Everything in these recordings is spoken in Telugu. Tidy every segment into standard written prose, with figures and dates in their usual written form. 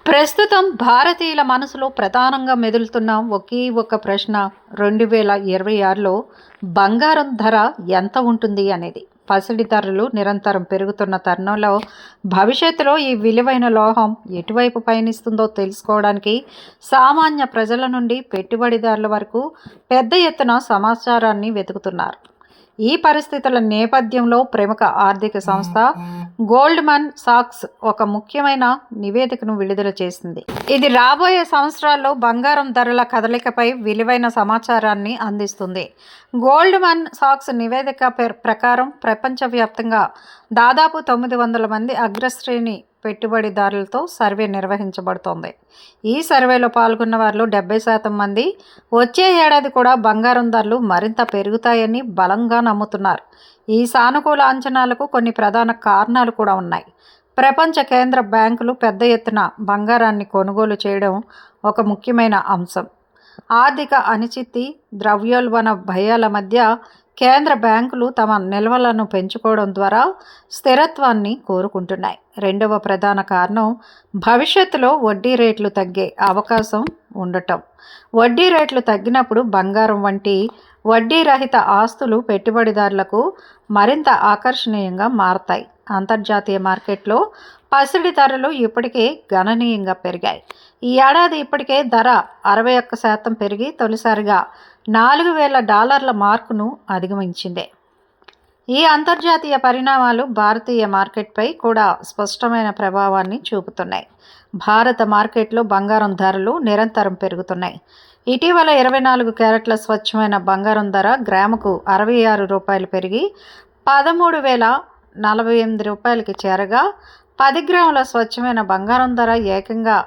ప్రస్తుతం భారతీయుల మనసులో ప్రధానంగా మెదులుతున్న ఒకే ఒక ప్రశ్న 2026లో బంగారం ధర ఎంత ఉంటుంది అనేది. పసిడి ధరలు నిరంతరం పెరుగుతున్న తరుణంలో భవిష్యత్తులో ఈ విలువైన లోహం ఎటువైపు పయనిస్తుందో తెలుసుకోవడానికి సామాన్య ప్రజల నుండి పెట్టుబడిదారుల వరకు పెద్ద ఎత్తున సమాచారాన్ని వెతుకుతున్నారు. ఈ పరిస్థితుల నేపథ్యంలో ప్రముఖ ఆర్థిక సంస్థ గోల్డ్మన్ సాక్స్ ఒక ముఖ్యమైన నివేదికను విడుదల చేసింది. ఇది రాబోయే సంవత్సరాల్లో బంగారం ధరల కదలికపై విలువైన సమాచారాన్ని అందిస్తుంది. గోల్డ్మన్ సాక్స్ నివేదిక ప్రకారం ప్రపంచవ్యాప్తంగా దాదాపు 900 మంది అగ్రశ్రేణి పెట్టుబడిదారులతో సర్వే నిర్వహించబడుతోంది. ఈ సర్వేలో పాల్గొన్న వారిలో 70% మంది వచ్చే ఏడాది కూడా బంగారం ధరలు మరింత పెరుగుతాయని బలంగా నమ్ముతున్నారు. ఈ సానుకూల అంచనాలకు కొన్ని ప్రధాన కారణాలు కూడా ఉన్నాయి. ప్రపంచ కేంద్ర బ్యాంకులు పెద్ద ఎత్తున బంగారాన్ని కొనుగోలు చేయడం ఒక ముఖ్యమైన అంశం. ఆర్థిక అనిశ్చితి, ద్రవ్యోల్బణ భయాల మధ్య కేంద్ర బ్యాంకులు తమ నిల్వలను పెంచుకోవడం ద్వారా స్థిరత్వాన్ని కోరుకుంటున్నాయి. రెండవ ప్రధాన కారణం భవిష్యత్తులో వడ్డీ రేట్లు తగ్గే అవకాశం ఉండటం. వడ్డీ రేట్లు తగ్గినప్పుడు బంగారం వంటి వడ్డీ రహిత ఆస్తులు పెట్టుబడిదారులకు మరింత ఆకర్షణీయంగా మారతాయి. అంతర్జాతీయ మార్కెట్లో పసిడి ధరలు ఇప్పటికే గణనీయంగా పెరిగాయి. ఈ ఏడాది ఇప్పటికే ధర 61% పెరిగి తొలిసారిగా $4,000 మార్కును అధిగమించింది. ఈ అంతర్జాతీయ పరిణామాలు భారతీయ మార్కెట్పై కూడా స్పష్టమైన ప్రభావాన్ని చూపుతున్నాయి. భారత మార్కెట్లో బంగారం ధరలు నిరంతరం పెరుగుతున్నాయి. ఇటీవల 24 క్యారెట్ల స్వచ్ఛమైన బంగారం ధర గ్రాముకు ₹66 పెరిగి $13,048కి చేరగా 10 గ్రాముల స్వచ్ఛమైన బంగారం ధర ఏకంగా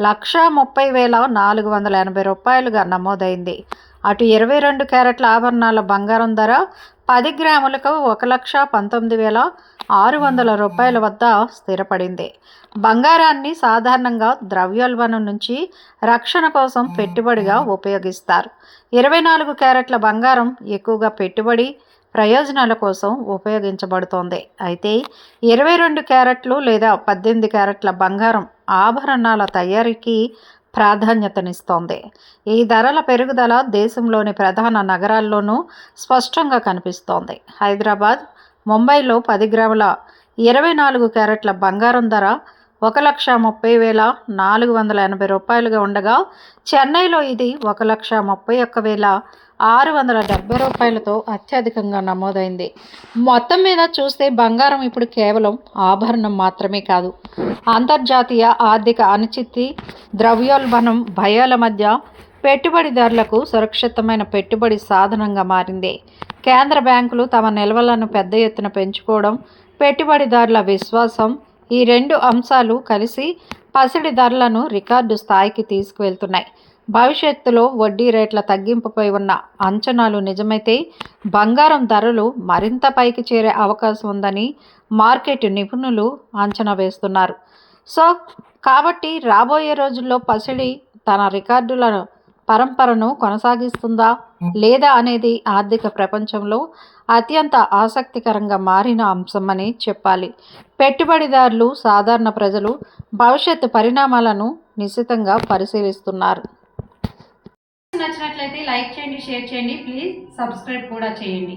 $130,480గా నమోదైంది. అటు 22 క్యారెట్ల ఆభరణాల బంగారం ధర 10 గ్రాములకు $1,19,600 వద్ద స్థిరపడింది. బంగారాన్ని సాధారణంగా ద్రవ్యోల్బణం నుంచి రక్షణ కోసం పెట్టుబడిగా ఉపయోగిస్తారు. 24 క్యారెట్ల బంగారం ఎక్కువగా పెట్టుబడి ప్రయోజనాల కోసం ఉపయోగించబడుతోంది. అయితే 22 క్యారెట్లు లేదా 18 క్యారెట్ల బంగారం ఆభరణాల తయారీకి ప్రాధాన్యతనిస్తోంది. ఈ ధరల పెరుగుదల దేశంలోని ప్రధాన నగరాల్లోనూ స్పష్టంగా కనిపిస్తోంది. హైదరాబాద్, ముంబైలో 10 గ్రాముల 24 క్యారెట్ల బంగారం ధర $1,30,480గా ఉండగా చెన్నైలో ఇది $1,31,670తో అత్యధికంగా నమోదైంది. మొత్తం మీద చూస్తే బంగారం ఇప్పుడు కేవలం ఆభరణం మాత్రమే కాదు, అంతర్జాతీయ ఆర్థిక అనిశ్చితి, ద్రవ్యోల్బణం భయాల మధ్య పెట్టుబడిదారులకు సురక్షితమైన పెట్టుబడి సాధనంగా మారింది. కేంద్ర బ్యాంకులు తమ నిల్వలను పెద్ద ఎత్తున పెంచుకోవడం, పెట్టుబడిదారుల విశ్వాసం, ఈ రెండు అంశాలు కలిసి పసిడి ధరలను రికార్డు స్థాయికి తీసుకువెళ్తున్నాయి. భవిష్యత్తులో వడ్డీ రేట్ల తగ్గింపుపై ఉన్న అంచనాలు నిజమైతే బంగారం ధరలు మరింత పైకి చేరే అవకాశం ఉందని మార్కెట్ నిపుణులు అంచనా వేస్తున్నారు. కాబట్టి రాబోయే రోజుల్లో పసిడి తన రికార్డుల పరంపరను కొనసాగిస్తుందా లేదా అనేది ఆర్థిక ప్రపంచంలో అత్యంత ఆసక్తికరంగా మారిన అంశమని చెప్పాలి. పెట్టుబడిదారులు, సాధారణ ప్రజలు భవిష్యత్తు పరిణామాలను నిశితంగా పరిశీలిస్తున్నారు. నచ్చినట్లయితే లైక్ చేయండి, షేర్ చేయండి, ప్లీజ్ సబ్స్క్రైబ్ కూడా చేయండి.